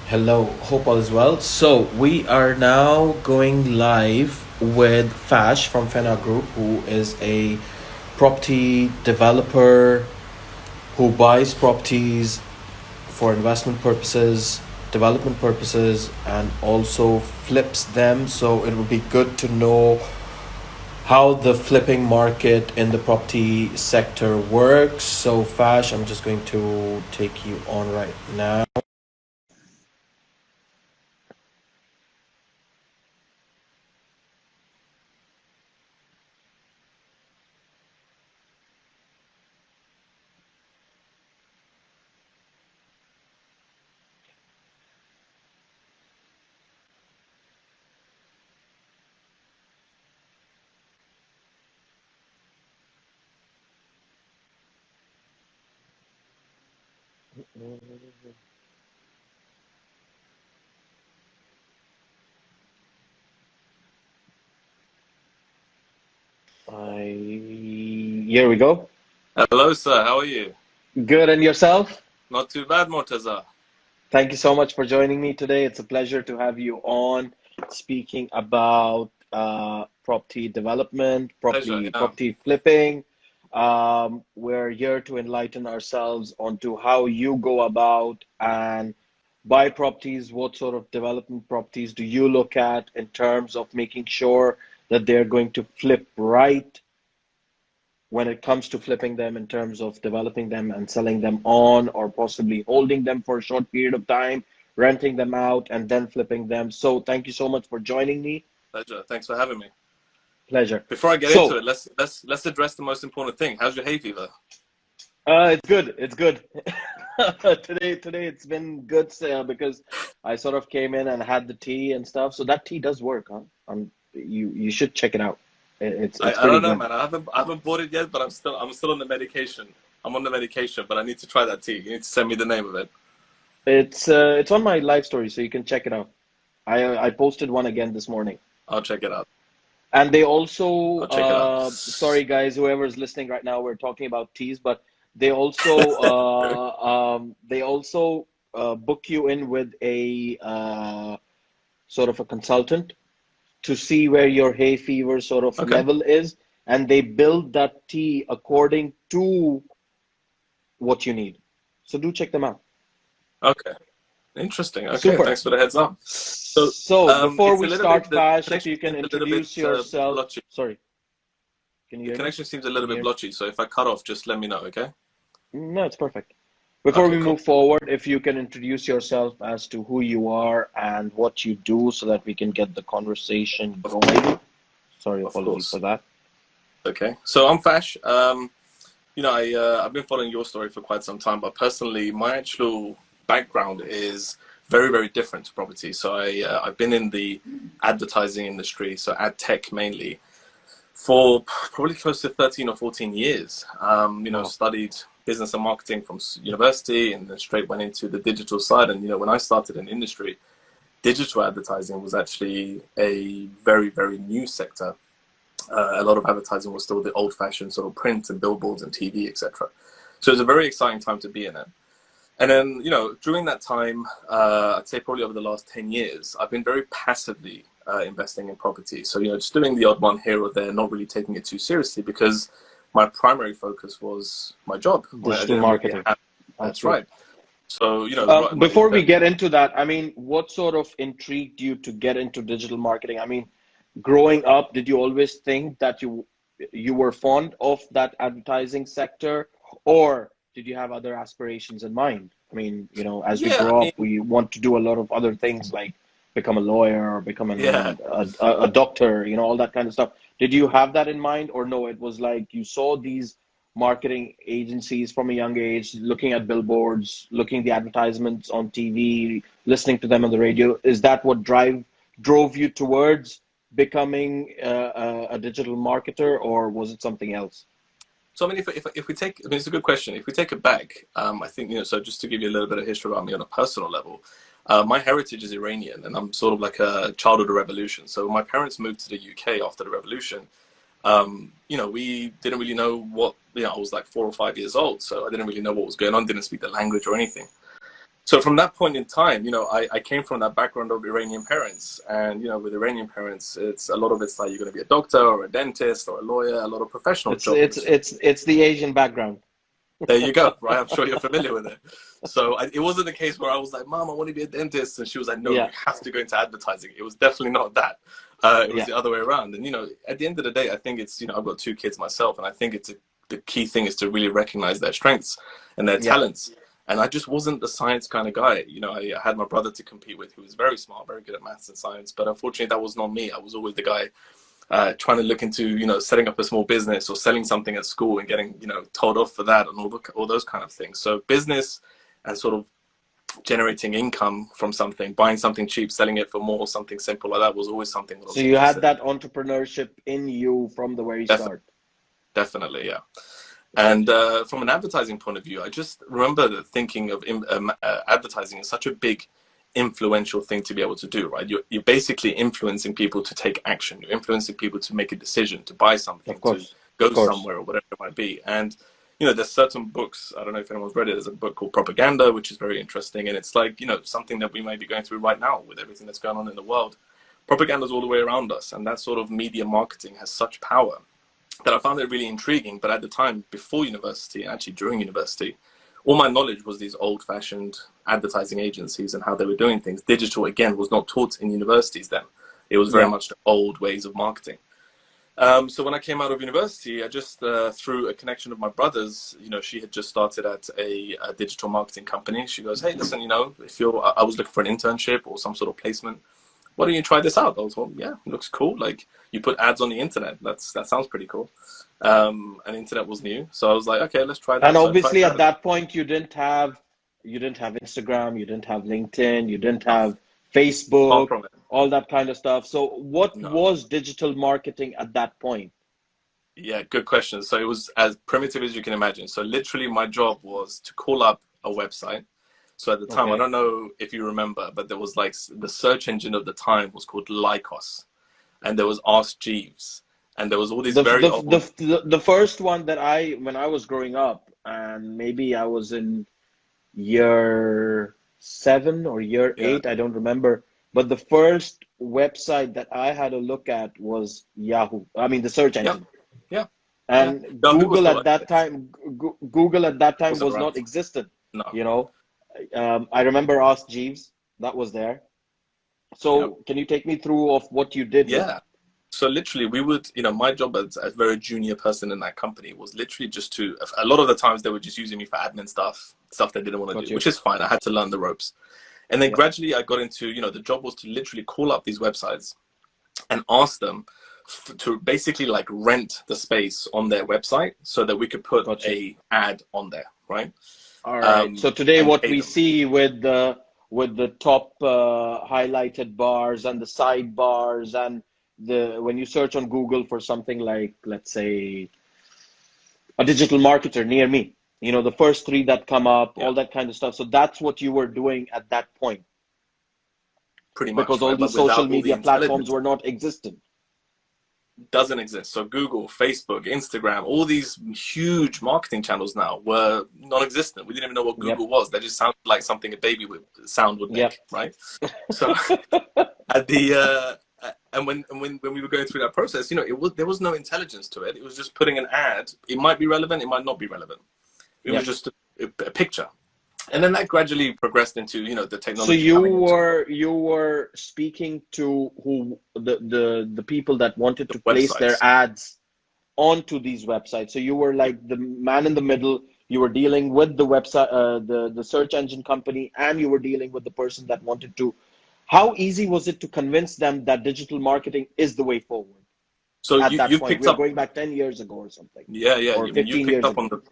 Hello, hope all is well. So we are now going live with Fash from Fena Group, who is a property developer who buys properties for investment purposes, development purposes, and also flips them. So it would be good to know how the flipping market in the property sector works. So Fash, I'm just going to take you on right now. Here we go. Hello, sir. How are you? Good, and yourself? Not too bad, Mortaza. Thank you so much for joining me today. It's a pleasure to have you on speaking about property development, Pleasure. Yeah. property flipping. We're here to enlighten ourselves onto how you go about and buy properties. What sort of development properties do you look at in terms of making sure that they're going to flip right when it comes to flipping them in terms of developing them and selling them on, or possibly holding them for a short period of time, renting them out, and then flipping them. So thank you so much for joining me. Pleasure. Thanks for having me. Pleasure. Before I get into So it, let's address the most important thing. How's your hay fever? it's good. It's good. Today it's been good because I sort of came in and had the tea and stuff. So that tea does work, huh? You should check it out. It's I pretty don't know, good. man. I haven't bought it yet, but I'm still on the medication. I'm on the medication, but I need to try that tea. You need to send me the name of it. It's on my live story, so you can check it out. I posted one again this morning. I'll check it out. And they also, I'll check it out. sorry guys, whoever's listening right now, we're talking about teas, but they also book you in with a sort of a consultant to see where your hay fever sort of Okay. level is, and they build that tea according to what you need. So do check them out. Okay. Interesting. Okay. Super. Thanks for the heads up. So, So before it's a we little bit. start, The Fash, if connection you can seems a little bit introduce yourself. blotchy. Sorry, can you The hear me? connection seems a little Can you bit hear me? blotchy. So if I cut off, just let me know. Okay. No, it's perfect. Before Okay. we Cool. move forward, if you can introduce yourself as to who you are and what you do so that we can get the conversation Of going. Sorry, of apologies for course. that. Okay, so I'm Fash. I've been following your story for quite some time, but personally, my actual background is very, very different to property. So I've been in the advertising industry, so ad tech mainly, for probably close to 13 or 14 years. Wow. Studied business and marketing from university, and then straight went into the digital side. And when I started in industry, digital advertising was actually a very, very new sector. A lot of advertising was still the old-fashioned sort of print and billboards and TV, etc. So it was a very exciting time to be in it. And then, during that time, I'd say probably over the last 10 years, I've been very passively investing in property. So, just doing the odd one here or there, not really taking it too seriously because my primary focus was my job, right? I Digital didn't really marketing. have, that's Absolutely. right. So, my Before we very, get into that, I mean, what sort of intrigued you to get into digital marketing? I mean, growing up, did you always think that you were fond of that advertising sector, or did you have other aspirations in mind? I mean, as we yeah, I grow up, mean, we want to do a lot of other things like become a lawyer or become yeah. a doctor, all that kind of stuff. Did you have that in mind, or no, it was like you saw these marketing agencies from a young age, looking at billboards, looking at the advertisements on TV, listening to them on the radio? Is that what drove you towards becoming a digital marketer, or was it something else? So I mean, if we take, I mean, it's a good question. If we take it back, I think so. Just to give you a little bit of history about me on a personal level, my heritage is Iranian, and I'm sort of like a child of the revolution. So my parents moved to the UK after the revolution. We didn't really know what, I was like 4 or 5 years old, so I didn't really know what was going on. Didn't speak the language or anything. So from that point in time, I came from that background of Iranian parents, and with Iranian parents, it's a lot of it's like you're going to be a doctor or a dentist or a lawyer, a lot of professional It's jobs. it's it's it's the Asian background. There you go, right? I'm sure you're familiar with it. So it wasn't a case where I was like, "Mom, I want to be a dentist," and she was like, "No, Yeah, you have to go into advertising." It was definitely not that. It was yeah, the other way around. And at the end of the day, I think it's I've got two kids myself, and I think the key thing is to really recognize their strengths and their yeah, talents. And I just wasn't the science kind of guy. I had my brother to compete with, who was very smart, very good at maths and science. But unfortunately, that was not me. I was always the guy trying to look into setting up a small business or selling something at school and getting told off for that and all those kind of things. So business and sort of generating income from something, buying something cheap, selling it for more, something simple like that was always something that I so was you had interested in. that entrepreneurship in you from the very Definitely, start. definitely, yeah. And Gotcha. from an advertising point of view, I just remember thinking of advertising as such a big influential thing to be able to do, right? You're basically influencing people to take action. You're influencing people to make a decision, to buy something, Of to course, go of course. somewhere or whatever it might be. And there's certain books, I don't know if anyone's read it, there's a book called Propaganda, which is very interesting. And it's like, something that we may be going through right now with everything that's going on in the world. Propaganda is all the way around us. And that sort of media marketing has such power that I found it really intriguing. But at the time, before university, and actually during university, all my knowledge was these old-fashioned advertising agencies and how they were doing things. Digital, again, was not taught in universities then. It was very Yeah. much the old ways of marketing. So when I came out of university, I just, through a connection of my brother's, she had just started at a digital marketing company. She goes, "Hey, listen, if I was looking for an internship or some sort of placement, why don't you try this out?" I was like, "Yeah, it looks cool. Like, you put ads on the internet. That sounds pretty cool." And internet was new. So I was like, "Okay, let's try And that." So I tried obviously at that. that point you didn't have Instagram, you didn't have LinkedIn, you didn't No, have far Facebook, from it. all that kind of stuff. So what No. was digital marketing at that point? Yeah, good question. So it was as primitive as you can imagine. So literally my job was to call up a website. So at the time, I Okay. don't know if you remember, but there was like the search engine of the time was called Lycos, and there was Ask Jeeves, and there was all these The very the old, the first one that when I was growing up, and maybe I was in year seven or year yeah, eight, I don't remember. But the first website that I had a look at was Yahoo. I mean, the search yeah, engine. yeah, yeah. And Yahoo was Google still at like that this. time, Google at that time Wasn't was around. not existent. No. You know, I remember Ask Jeeves, that was there. Yeah. So can you take me through of what you did with Yeah. that? So literally, we would, my job as a very junior person in that company was literally just to. A lot of the times they were just using me for admin stuff they didn't want to Got do, you. which is fine. I had to learn the ropes. And then Yeah, gradually I got into, the job was to literally call up these websites and ask them to basically like rent the space on their website so that we could put got you. a ad on there, right? All right. So today, And what pay we them. see with the top highlighted bars and the sidebars and the when you search on Google for something like, let's say, a digital marketer near me, the first three that come up, Yeah, all that kind of stuff. So that's what you were doing at that point pretty because much, all right? But these social without all the media platforms intelligence. were not existent. Doesn't exist. So Google, Facebook, Instagram, all these huge marketing channels now were non-existent. We didn't even know what Yep. Google was. They just sounded like something a baby would sound would Yep. make, right? So at the and when we were going through that process, there was no intelligence to it. It was just putting an ad. It might be relevant, it might not be relevant. It was Yep. just a picture, and then that gradually progressed into the So technology you coming into were you were speaking to who the people that wanted the to place their websites. ads onto these websites. So you were Yeah, like the man in the middle. You were dealing with the website, the search engine company, and you were dealing with the person that wanted to. How easy was it to convince them that digital marketing is the way forward so at that you've point? picked We're up. going back 10 years ago or something, Yeah. or I mean, you 15 picked years up on ago. the,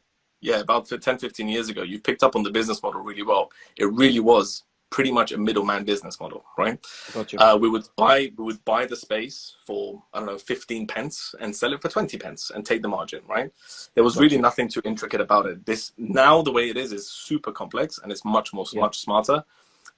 yeah, about 10, 15 years ago, you picked up on the business model really well. It really was pretty much a middleman business model, right? Got you. We would buy the space for, I don't know, 15 pence and sell it for 20 pence and take the margin, right? There was Got really you. nothing too intricate about it. This now the way it is super complex and it's Yeah. much smarter.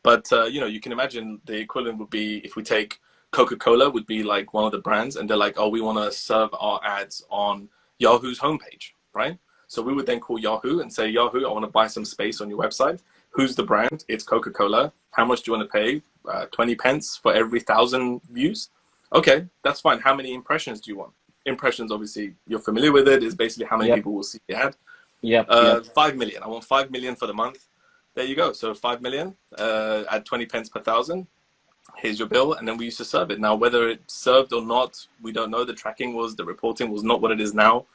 But you can imagine the equivalent would be if we take Coca-Cola would be like one of the brands, and they're like, "Oh, we want to serve our ads on Yahoo's homepage," right? So we would then call Yahoo and say, "Yahoo, I want to buy some space on your website. Who's the brand? It's Coca-Cola. How much do you want to pay? 20 pence for every 1,000 views. Okay, that's fine. How many impressions do you want? Impressions, obviously, you're familiar with it, is basically how many Yep. people will see the ad. Yep. 5 million. I want 5 million for the month. There you go. So 5 million at 20 pence per 1,000. Here's your bill. And then we used to serve it. Now, whether it served or not, we don't know. The reporting was not what it is now.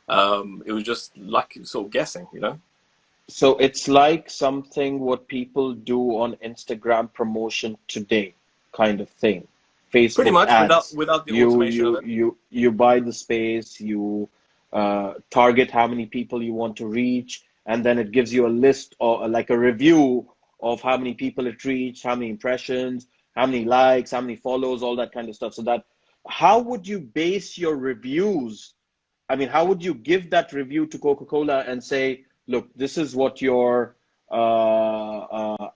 It was just like sort of guessing, you know? So it's like something what people do on Instagram promotion today, kind of thing. Pretty Facebook much ads. without the You automation of you it. you you buy the space, you target how many people you want to reach, and then it gives you a list or like a review of how many people it reached, how many impressions, how many likes, how many follows, all that kind of stuff. So that how would you base your reviews? I mean, how would you give that review to Coca-Cola and say, look, this is what your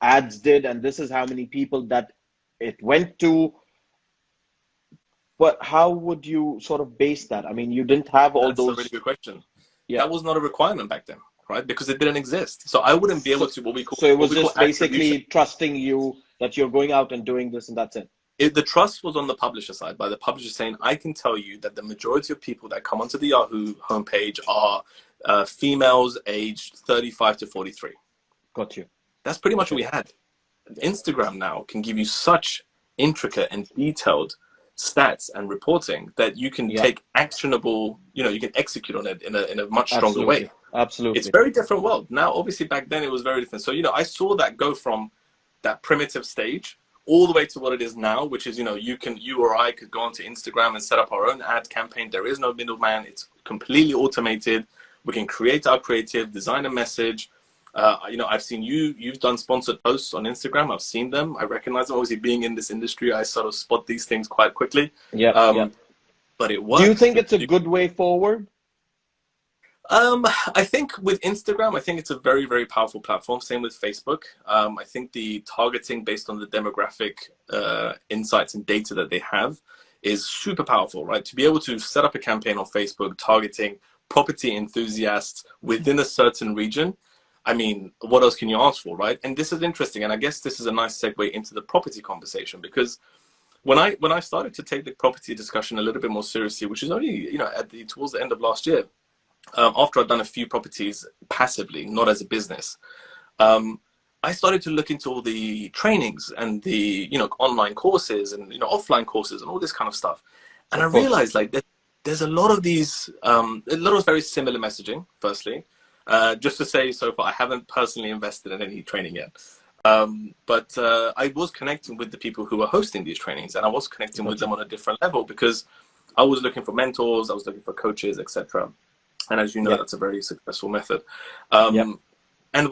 ads did, and this is how many people that it went to? But how would you sort of base that? I mean, you didn't have all That's a really those. good question. Yeah. That was not a requirement back then, right? Because it didn't exist. So I wouldn't be able So, to what we call so it was just attribution. basically trusting you that you're going out and doing this, and that's it. The trust was on the publisher side, by the publisher saying, I can tell you that the majority of people that come onto the Yahoo homepage are females aged 35 to 43. Got you. That's pretty much what we had. Instagram now can give you such intricate and detailed stats and reporting that you can take actionable, you can execute on it in a much stronger way. Absolutely. It's a very different world. Now, obviously, back then it was very different. So, I saw that go from that primitive stage all the way to what it is now, which is, you or I could go onto Instagram and set up our own ad campaign. There is no middleman. It's completely automated. We can create our creative, design a message. I've seen you've done sponsored posts on Instagram. I've seen them. I recognize them. Obviously, being in this industry, I sort of spot these things quite quickly. Yeah. But it works. Do you think it's a good way forward? I think with Instagram, I think it's a very, very powerful platform. Same with Facebook. I think the targeting based on the demographic insights and data that they have is super powerful, right? To be able to set up a campaign on Facebook targeting property enthusiasts within a certain region. I mean, what else can you ask for, right? And this is interesting. And I guess this is a nice segue into the property conversation, because when I started to take the property discussion a little bit more seriously, which is only, towards the end of last year, after I'd done a few properties passively, not as a business, I started to look into all the trainings and the, online courses and, offline courses and all this kind of stuff. And I realized like there's a lot of these, a lot of very similar messaging, firstly. Just to say, so far, I haven't personally invested in any training yet. But I was connecting with the people who were hosting these trainings, and I was connecting with them on a different level because I was looking for mentors, I was looking for coaches, etc. And as you know, that's a very successful method. And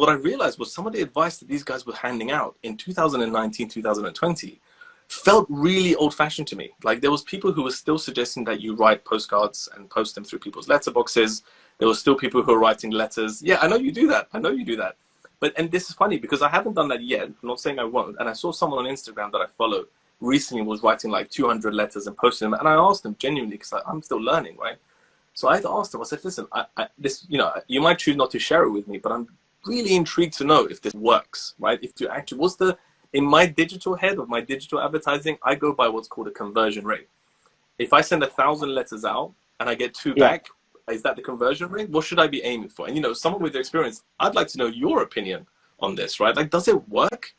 what I realized was some of the advice that these guys were handing out in 2019, 2020 felt really old-fashioned to me. Like there was people who were still suggesting that you write postcards and post them through people's letterboxes. There were still people who were writing letters. Yeah, I know you do that. I know you do that. And this is funny because I haven't done that yet. I'm not saying I won't. And I saw someone on Instagram that I follow recently was writing like 200 letters and posting them. And I asked them genuinely, because I'm still learning, right? So I asked them, I said, listen, this, you might choose not to share it with me, but I'm really intrigued to know if this works, right? If to actually, in my digital head of my digital advertising, I go by what's called a conversion rate. If I send 1,000 letters out and I get 2 back, is that the conversion rate? What should I be aiming for? And, someone with experience, I'd like to know your opinion on this, right? Like, does it work?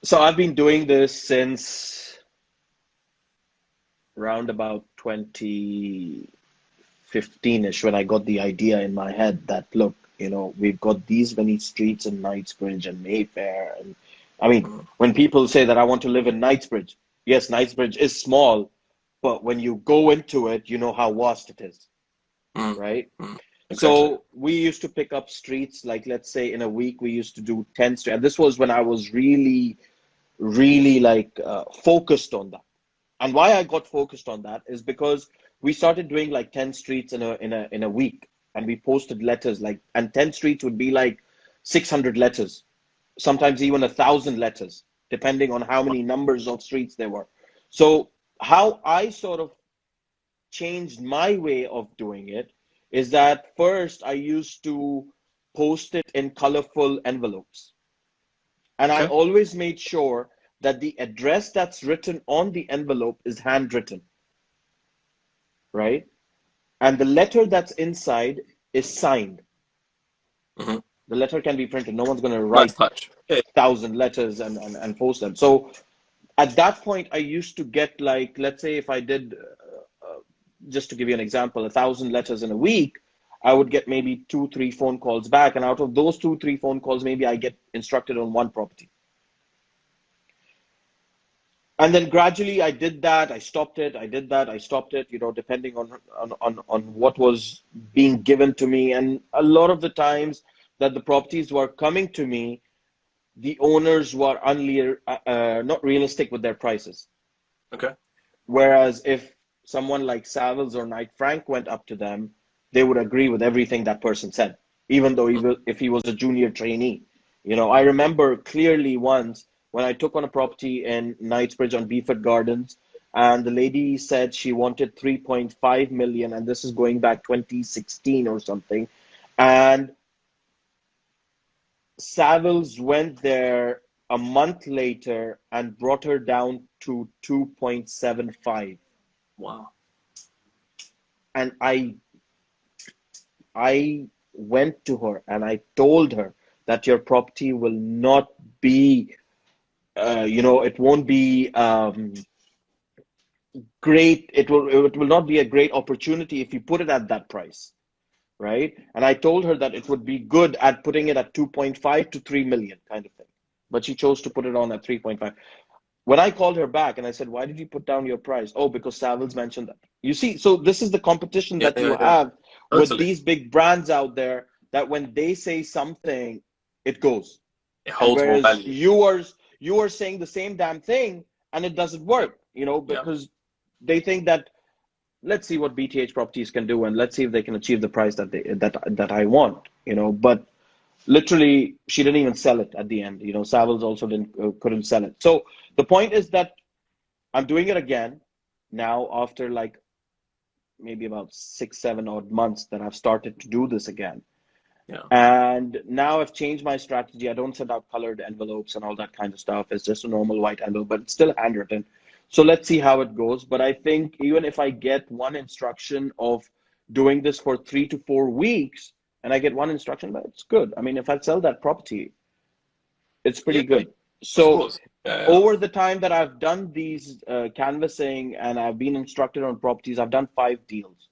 So I've been doing this since around about 2015-ish, when I got the idea in my head that, look, we've got these many streets in Knightsbridge and Mayfair. And I mean, when people say that I want to live in Knightsbridge, yes, Knightsbridge is small, but when you go into it, you know how vast it is, right? Exactly. So we used to pick up streets, like let's say in a week, we used to do 10 streets. And this was when I was really, really focused on that. And why I got focused on that is because we started doing like 10 streets in a week, and we posted letters and 10 streets would be like 600 letters, sometimes even 1,000 letters, depending on how many numbers of streets there were. So how I sort of changed my way of doing it is that first I used to post it in colorful envelopes. And I Okay. always made sure that the address that's written on the envelope is handwritten, right? And the letter that's inside is signed. Hmm. The letter can be printed. No one's going to Nice write touch. Yeah. 1,000 letters and post them. So at that point, I used to get, like, let's say if I did, just to give you an example, 1,000 letters in a week, I would get maybe 2, 3 phone calls back. And out of those 2, 3 phone calls, maybe I get instructed on one property. And then gradually I did that, I stopped it, I did that, I stopped it, depending on what was being given to me. And a lot of the times that the properties were coming to me, the owners were not realistic with their prices. Okay. Whereas if someone like Savills or Knight Frank went up to them, they would agree with everything that person said, even though if he was a junior trainee. I remember clearly once when I took on a property in Knightsbridge on Beeford Gardens, and the lady said she wanted 3.5 million, and this is going back 2016 or something. And Savills went there a month later and brought her down to 2.75. Wow. And I went to her and I told her that your property will not be, it won't be great. It will not be a great opportunity if you put it at that price, right? And I told her that it would be good at putting it at 2.5 to 3 million kind of thing. But she chose to put it on at 3.5. When I called her back and I said, why did you put down your price? Oh, because Savills mentioned that. You see, so this is the competition Yeah, that you yeah, yeah. have with Totally. these big brands out there, that when they say something, it goes. It And holds more whereas value. you are saying the same damn thing and it doesn't Yeah. work, Yeah. because they think that, let's see what BTH properties can do and let's see if they can achieve the price that I want, but literally she didn't even sell it at the end. Savills also couldn't sell it. So the point is that I'm doing it again now after like maybe about 6, 7 odd months that I've started to do this again. Yeah. And now I've changed my strategy. I don't send out colored envelopes and all that kind of stuff. It's just a normal white envelope, but it's still handwritten. So let's see how it goes. But I think even if I get one instruction of doing this for 3 to 4 weeks and I get one instruction, it's good. I mean, if I sell that property, it's Yeah. pretty good. Of So course. Yeah. Yeah. over the time that I've done these canvassing and I've been instructed on properties, I've done 5 deals,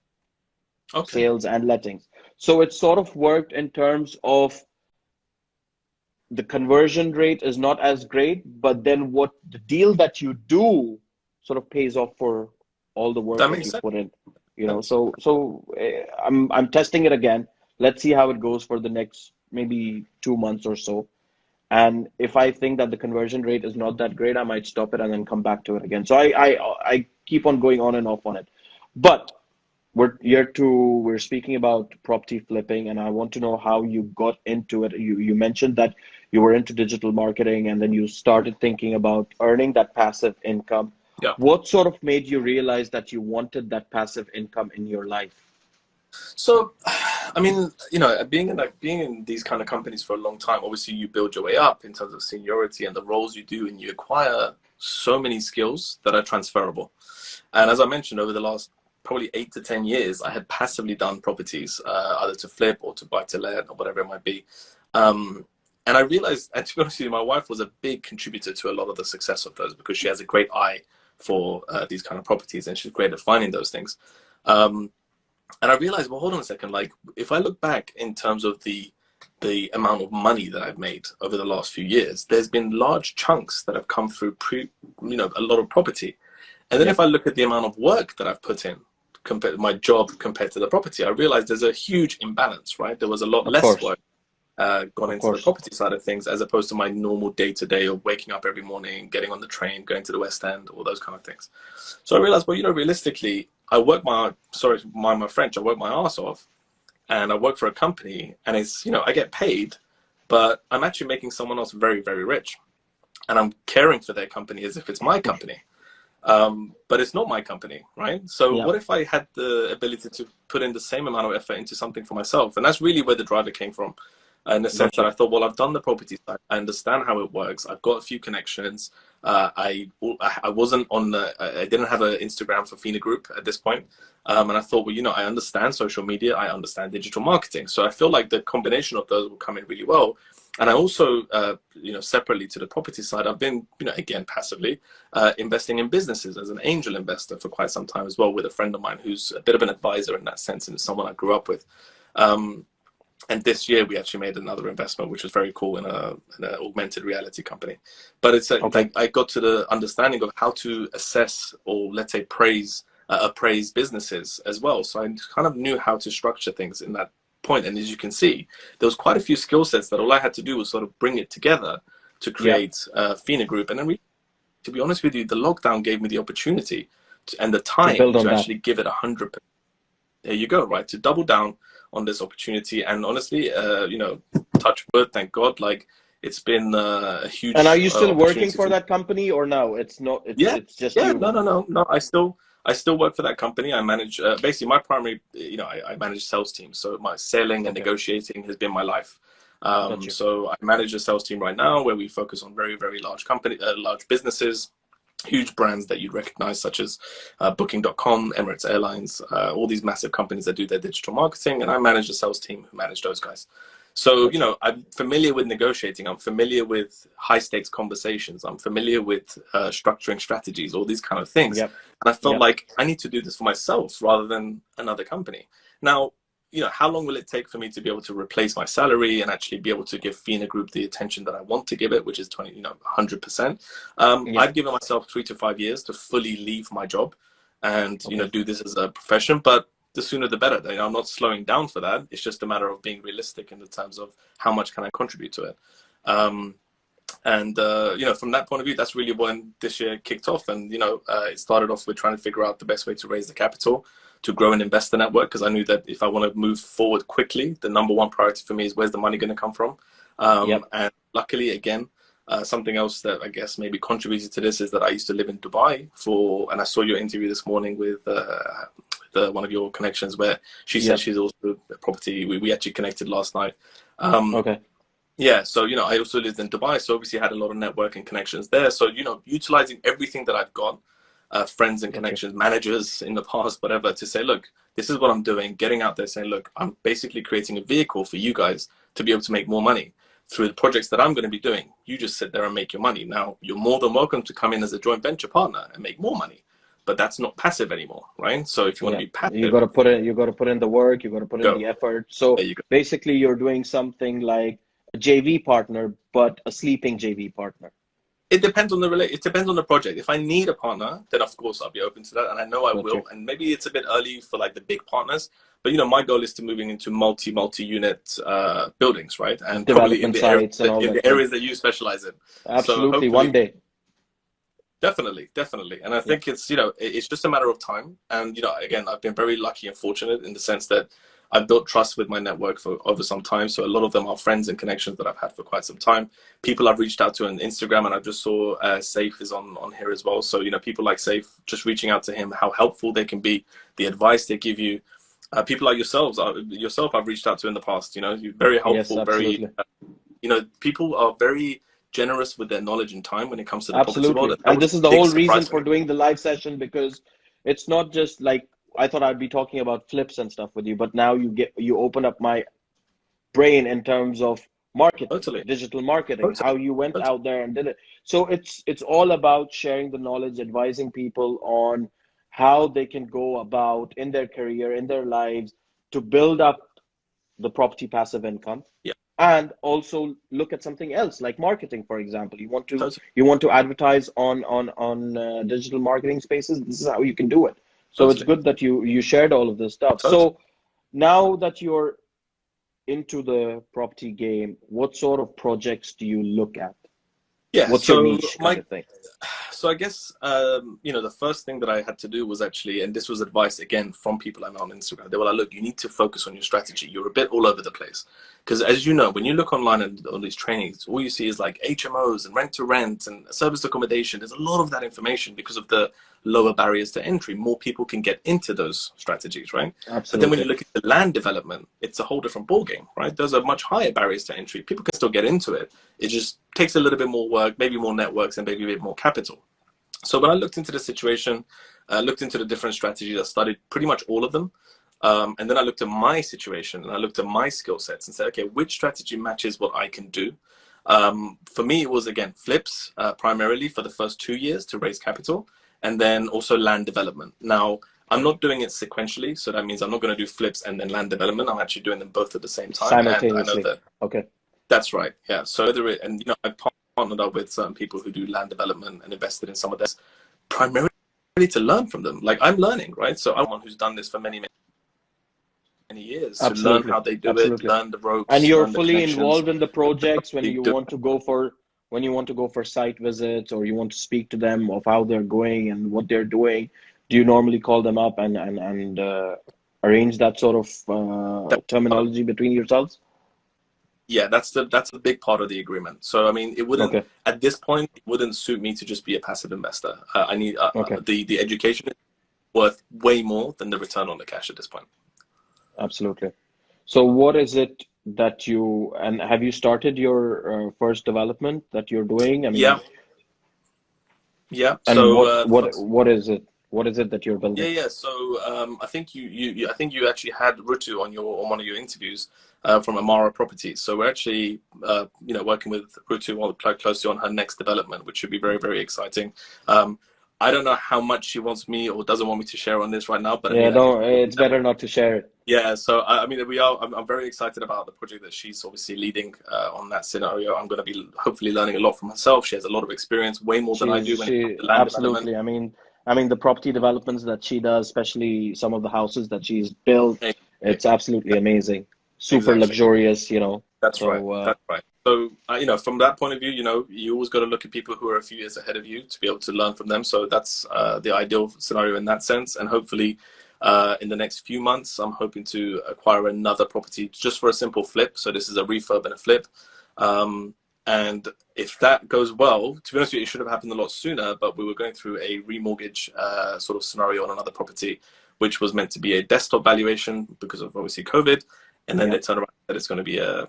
Okay. sales and lettings. So it's sort of worked in terms of the conversion rate is not as great, but then what the deal that you do sort of pays off for all the work That that makes you sense. put in. I'm testing it again. Let's see how it goes for the next maybe 2 months or so. And if I think that the conversion rate is not that great, I might stop it and then come back to it again. So I keep on going on and off on it. But we're speaking about property flipping, and I want to know how you got into it. You mentioned that you were into digital marketing and then you started thinking about earning that passive income. Yeah. What sort of made you realize that you wanted that passive income in your life? So, I mean, being in these kind of companies for a long time, obviously you build your way up in terms of seniority and the roles you do, and you acquire so many skills that are transferable. And as I mentioned, over the last probably 8 to 10 years, I had passively done properties, either to flip or to buy to let or whatever it might be. And I realized, and to be honest with you, my wife was a big contributor to a lot of the success of those because she has a great eye for these kind of properties and she's great at finding those things. And I realized, well, hold on a second. Like, if I look back in terms of the amount of money that I've made over the last few years, there's been large chunks that have come through a lot of property. And then Yeah, if I look at the amount of work that I've put in compared to my job compared to the property, I realized there's a huge imbalance, right? There was a lot of less course, work gone of into the course. property side of things as opposed to my normal day-to-day of waking up every morning, getting on the train, going to the West End, all those kind of things. So I realized, well, realistically, I work my French, I work my ass off and I work for a company and it's, I get paid, but I'm actually making someone else very, very rich and I'm caring for their company as if it's my company. But it's not my company, right? So Yeah, what if I had the ability to put in the same amount of effort into something for myself? And that's really where the driver came from. in the sense that I thought, well, I've done the property side. I understand how it works. I've got a few connections. I wasn't on I didn't have an Instagram for Fina Group at this point. And I thought, well, I understand social media. I understand digital marketing. So I feel like the combination of those will come in really well. And I also, separately to the property side, I've been, again, passively investing in businesses as an angel investor for quite some time as well, with a friend of mine who's a bit of an advisor in that sense, and someone I grew up with. And this year we actually made another investment, which was very cool, in an augmented reality company. But it's I got to the understanding of how to assess, or let's say appraise businesses as well. So I kind of knew how to structure things in that point. And as you can see, there was quite a few skill sets that all I had to do was sort of bring it together to create Fina Group. And then to be honest with you, the lockdown gave me the opportunity and the time to actually give it 100%. There you go, right? To double down on this opportunity. And honestly, touch wood, thank God, like it's been a huge. And are you still working for that company, or no? It's not. It's just you. No. I still work for that company. I manage basically my primary. I manage sales teams. So my selling and negotiating has been my life. So I manage a sales team right now where we focus on very, very large large businesses, huge brands that you'd recognize, such as Booking.com, Emirates Airlines, all these massive companies that do their digital marketing. And I manage a sales team who manage those guys. So, I'm familiar with negotiating. I'm familiar with high stakes conversations. I'm familiar with structuring strategies, all these kind of things. And I felt like I need to do this for myself rather than another company. Now, how long will it take for me to be able to replace my salary and actually be able to give Fina Group the attention that I want to give it, which is 100%. I've given myself 3 to 5 years to fully leave my job and, do this as a profession, but the sooner the better. I'm not slowing down for that. It's just a matter of being realistic in the terms of how much can I contribute to it. From that point of view, that's really when this year kicked off. And, it started off with trying to figure out the best way to raise the capital to grow an investor network, because I knew that if I want to move forward quickly, the number one priority for me is where's the money going to come from. And luckily, again, something else that I guess maybe contributed to this is that I used to live in Dubai and I saw your interview this morning with one of your connections where she said she's also a property. We actually connected last night. Yeah, so, I also lived in Dubai, so obviously I had a lot of networking connections there. So, utilizing everything that I've got, friends and connections, managers in the past, whatever, to say, look, this is what I'm doing, getting out there saying, look, I'm basically creating a vehicle for you guys to be able to make more money through the projects that I'm going to be doing. You just sit there and make your money. Now, you're more than welcome to come in as a joint venture partner and make more money. But that's not passive anymore, right? So if you want to be passive, you got to put in the work, you got to put in the effort. So basically you're doing something like a JV partner, but a sleeping JV partner. It depends on it depends on the project. If I need a partner, then of course I'll be open to that, and I know I will. And maybe it's a bit early for like the big partners, but my goal is to moving into multi-unit buildings, right? And probably in the areas that you specialize in. Absolutely, so one day. Definitely. And I think it's, it's just a matter of time. And, again, I've been very lucky and fortunate in the sense that I've built trust with my network for over some time. So a lot of them are friends and connections that I've had for quite some time. People I've reached out to on Instagram, and I just saw Saif is on here as well. So, people like Saif, just reaching out to him, how helpful they can be, the advice they give you. People like yourself I've reached out to in the past, you're very helpful, very, people are very generous with their knowledge and time when it comes to the property world. And this is the whole reason for doing the live session, because it's not just like, I thought I'd be talking about flips and stuff with you, but now you open up my brain in terms of marketing, digital marketing, how you went out there and did it. So it's all about sharing the knowledge, advising people on how they can go about in their career, in their lives, to build up the property passive income. And also look at something else like marketing, for example. You want to advertise on digital marketing spaces. This is how you can do it. So it's good that you shared all of this stuff. So now that you're into the property game, what sort of projects do you look at? What's your niche kind of thing? So I guess, the first thing that I had to do was actually, and this was advice again from people I met on Instagram, they were like, look, you need to focus on your strategy. You're a bit all over the place. Because as you know, when you look online and on these trainings, all you see is like HMOs and rent to rent and service accommodation. There's a lot of that information because of the lower barriers to entry. More people can get into those strategies, right? Absolutely. But then when you look at the land development, it's a whole different ballgame, right? Those are much higher barriers to entry. People can still get into it. It just takes a little bit more work, maybe more networks, and maybe a bit more capital. So when I looked into the situation, looked into the different strategies, I studied pretty much all of them. And then I looked at my situation and I looked at my skill sets and said, okay, which strategy matches what I can do? For me, it was, again, flips primarily for the first 2 years to raise capital, and then also land development. Now, I'm not doing it sequentially, so that means I'm not going to do flips and then land development. I'm actually doing them both at the same time. Simultaneously. And I know that. Okay. That's right. Yeah. So and I partnered up with certain people who do land development and invested in some of this primarily to learn from them. Like, I'm learning, right? So I'm one who's done this for many years. Absolutely. To learn how they do it, learn the ropes, and you're learn the fully connections. involved in the projects when you want to go for site visits, or you want to speak to them of how they're going and what they're doing. Do you normally call them up and arrange that sort of terminology between yourselves? Yeah, that's a big part of the agreement. So I mean, it wouldn't at this point, it wouldn't suit me to just be a passive investor. I need the education is worth way more than the return on the cash at this point. Absolutely. So what is it that have you started your first development that you're doing? I mean, yeah. And so what is it? What is it that you're building? Yeah. So I think you actually had Rutu on one of your interviews from Amara Properties. So we're actually working with Rutu closely on her next development, which should be very, very exciting. I don't know how much she wants me or doesn't want me to share on this right now, but it's better not to share it. Yeah, so I mean, I'm very excited about the project that she's obviously leading on that scenario. I'm going to be hopefully learning a lot from herself. She has a lot of experience, way more than I do when it comes to land absolutely development. I mean the property developments that she does, especially some of the houses that she's built, it's absolutely amazing. Super luxurious, That's right. That's right. So, from that point of view, you always got to look at people who are a few years ahead of you to be able to learn from them. So that's the ideal scenario in that sense. And hopefully in the next few months, I'm hoping to acquire another property just for a simple flip. So this is a refurb and a flip. And if that goes well, to be honest with you, it should have happened a lot sooner, but we were going through a remortgage sort of scenario on another property, which was meant to be a desktop valuation because of obviously COVID. And then they turned around and said it's going to be a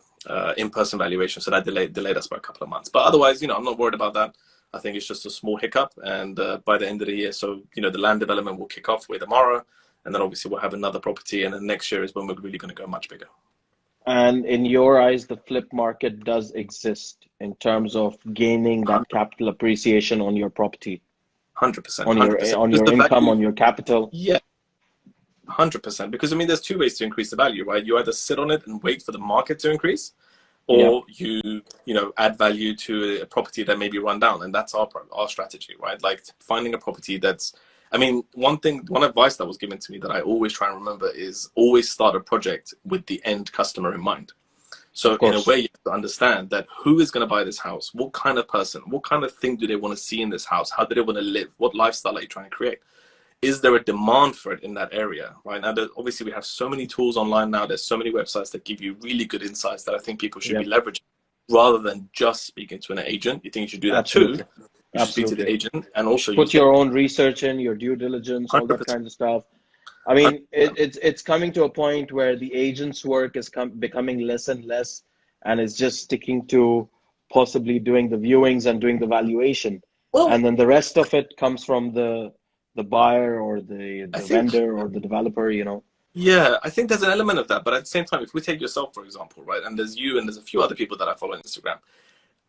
in-person valuation. So that delayed us by a couple of months. But otherwise, I'm not worried about that. I think it's just a small hiccup. And by the end of the year, so, the land development will kick off with Amara. And then obviously we'll have another property. And then next year is when we're really going to go much bigger. And in your eyes, the flip market does exist in terms of gaining that capital appreciation on your property. 100%. On your income, on your capital. Yeah. 100%, because I mean, there's two ways to increase the value, right? You either sit on it and wait for the market to increase, or you add value to a property that may be run down, and that's our strategy, right? Like finding a property that's, I mean, one advice that was given to me that I always try and remember is always start a project with the end customer in mind. So in a way, you have to understand that who is going to buy this house, what kind of person, what kind of thing do they want to see in this house, how do they want to live, what lifestyle are you trying to create? Is there a demand for it in that area, right? Now, obviously, we have so many tools online now. There's so many websites that give you really good insights that I think people should be leveraging rather than just speaking to an agent. You think you should do that too. You should speak to the agent and also put your own research in, your due diligence, 100%. All that kind of stuff. I mean, it's coming to a point where the agent's work is becoming less and less, and it's just sticking to possibly doing the viewings and doing the valuation. And then the rest of it comes from the buyer or the vendor or the developer, Yeah, I think there's an element of that. But at the same time, if we take yourself, for example, right, and there's you and there's a few other people that I follow on Instagram,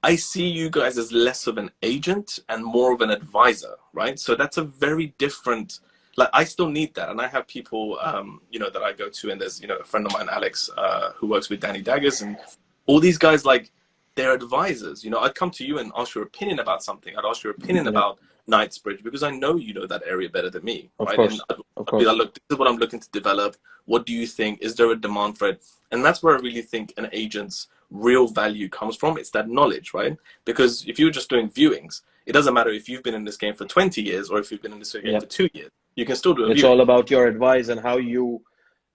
I see you guys as less of an agent and more of an advisor, right? So that's a very different, like, I still need that. And I have people, that I go to, and there's, a friend of mine, Alex, who works with Danny Daggers, and all these guys, like, they're advisors. I'd come to you and ask your opinion about something. I'd ask your opinion about Knightsbridge because I know you know that area better than me, right? And I'd be like, look, this is what I'm looking to develop. What do you think? Is there a demand for it? And that's where I really think an agent's real value comes from. It's that knowledge, right? Because if you're just doing viewings, it doesn't matter if you've been in this game for 20 years or if you've been in this game for 2 years. You can still do it. It's all about your advice and how you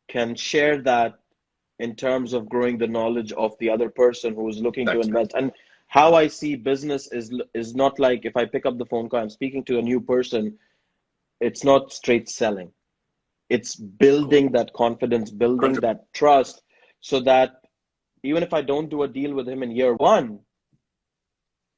can share that in terms of growing the knowledge of the other person who is looking to invest. And how I see business is not like if I pick up the phone call, I'm speaking to a new person. it's not straight selling. It's Cool. building that confidence, building 100. that trust, so that even if I don't do a deal with him in year one,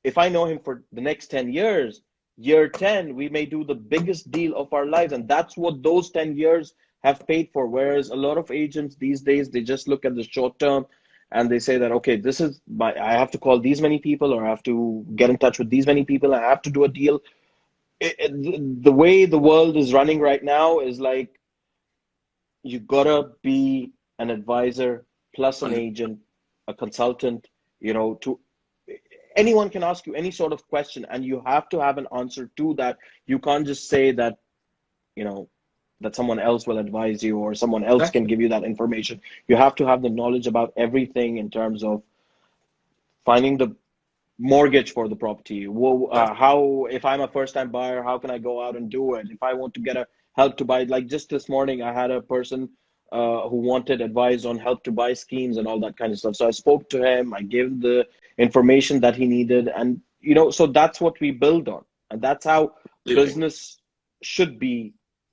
if I know him for the next 10 years, year 10, we may do the biggest deal of our lives. And that's what those 10 years have paid for. Whereas a lot of agents these days, they just look at the short term and they say that, okay, this is I have to call these many people, or I have to get in touch with these many people, I have to do a deal. The way the world is running right now is like, you gotta be an advisor plus an 100. agent, a consultant, to anyone can ask you any sort of question, and you have to have an answer to that. You can't just say that, you know, that someone else will advise you or someone else can Exactly. give you that information. You have to have the knowledge about everything in terms of finding the mortgage for the property. That's How, if I'm a first time buyer, how can I go out and do it? If I want to get a help to buy, like just this morning, I had a person who wanted advice on help to buy schemes and all that kind of stuff. So I spoke to him, I gave him the information that he needed. And, so that's what we build on. And that's how absolutely. business should be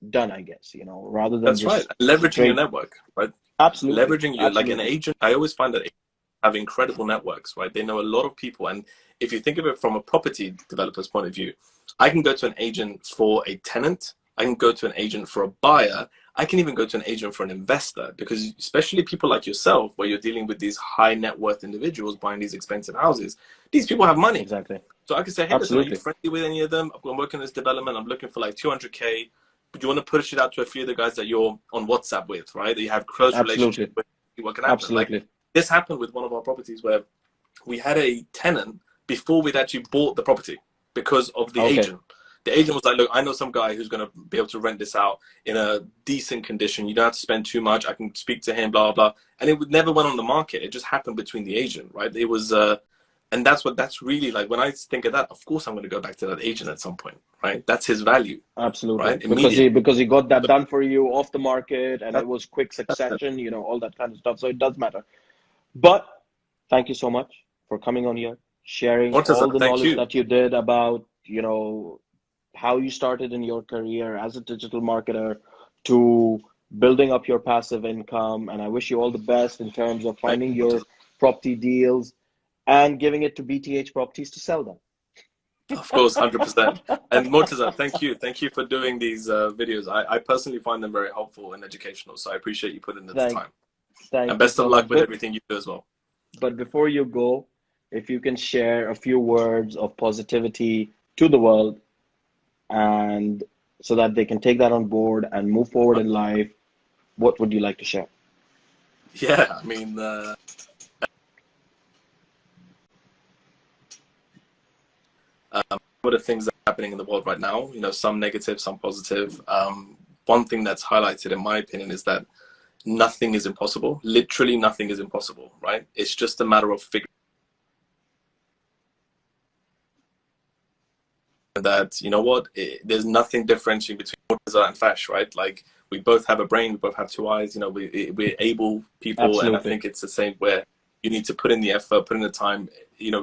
done, I guess, rather than That's right. just Leveraging your straight. network, right? Absolutely. Leveraging your, like an Absolutely. agent. I always find that agents have incredible networks, right? They know a lot of people. And if you think of it from a property developer's point of view, I can go to an agent for a tenant. I can go to an agent for a buyer. I can even go to an agent for an investor, because especially people like yourself, where you're dealing with these high net worth individuals buying these expensive houses, these people have money. Exactly. So I can say, hey, listen, are you Absolutely. friendly with any of them? I'm working on this development. I'm looking for like 200K. But you want to push it out to a few of the guys that you're on WhatsApp with, right? That you have close relationship Absolutely. with. See what can happen. Like Absolutely. this happened with one of our properties where we had a tenant before we'd actually bought the property because of the Okay. agent. The agent was like, look, I know some guy who's going to be able to rent this out in a decent condition. You don't have to spend too much. I can speak to him, blah, blah, blah. And it never went on the market. It just happened between the agent, right? It was, and that's really like, when I think of that, of course, I'm going to go back to that agent at some point, right? That's his value, Absolutely. right? Because Immediately. he got that done for you off the market, and it That, was quick that's it. succession, all that kind of stuff. So it does matter. But thank you so much for coming on here, sharing all the Thank knowledge you. that you did about, how you started in your career as a digital marketer to building up your passive income. And I wish you all the best in terms of Thank finding you. your property deals and giving it to BTH Properties to sell them. Of course, 100%. And Mortaza, thank you. Thank you for doing these videos. I personally find them very helpful and educational. So I appreciate you putting in the Thank, time. And thank you best of so luck much. with everything you do as well. But before you go, if you can share a few words of positivity to the world, and so that they can take that on board and move forward in life, what would you like to share? Yeah, I mean, what are things that are happening in the world right now? Some negative, some positive. One thing that's highlighted, in my opinion, is that nothing is impossible. Literally nothing is impossible, right? It's just a matter of figuring that, there's nothing differentiating between Murtaza and Fash, right? Like, we both have a brain, we both have two eyes, we're able people. And I Absolutely. think it's the same where you need to put in the effort, put in the time,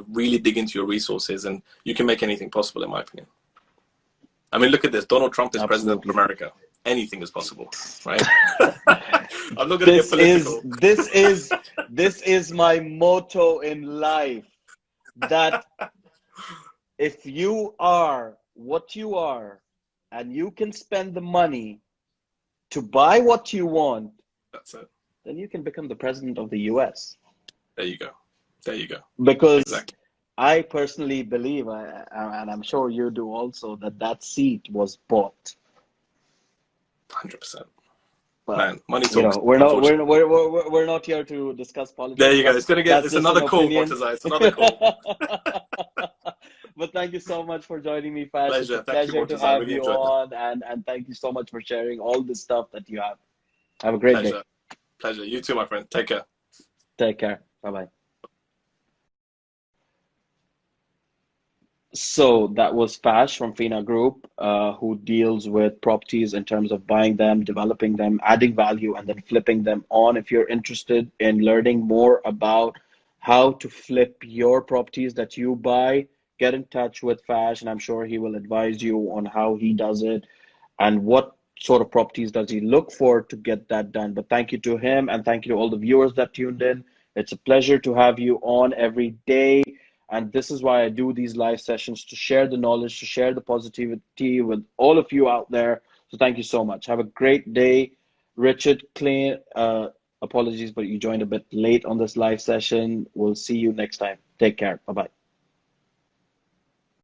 really dig into your resources, and you can make anything possible, in my opinion. I mean, look at this. Donald Trump is president of Absolutely. America. Anything is possible, right? I'm not going to get This is political. this is this is my motto in life, that if you are what you are and you can spend the money to buy what you want, That's it. then you can become the president of the US. There you go. There you go. Because Exactly. I personally believe, and I'm sure you do also, that that seat was bought. 100%. But Man, money talks, we're not unfortunately. we're not here to discuss There politics, you go. but that's It's just an another call, opinion. Mortaza. It's another call. But thank you so much for joining me, Fash. It's a Pleasure. Thank you, pleasure to Mortaza. I have really you enjoyed that. on, and thank you so much for sharing all the stuff that you have. Have a great day. Pleasure. Pleasure. You too, my friend. Take care. Take care. Bye bye. So that was Fash from Fina Group, who deals with properties in terms of buying them, developing them, adding value, and then flipping them on. If you're interested in learning more about how to flip your properties that you buy, get in touch with Fash, and I'm sure he will advise you on how he does it. and what sort of properties does he look for to get that done. But thank you to him, and thank you to all the viewers that tuned in. It's a pleasure to have you on every day. And this is why I do these live sessions, to share the knowledge, to share the positivity with all of you out there. So thank you so much. Have a great day. Richard, clean, apologies, but you joined a bit late on this live session. We'll see you next time. Take care. Bye-bye.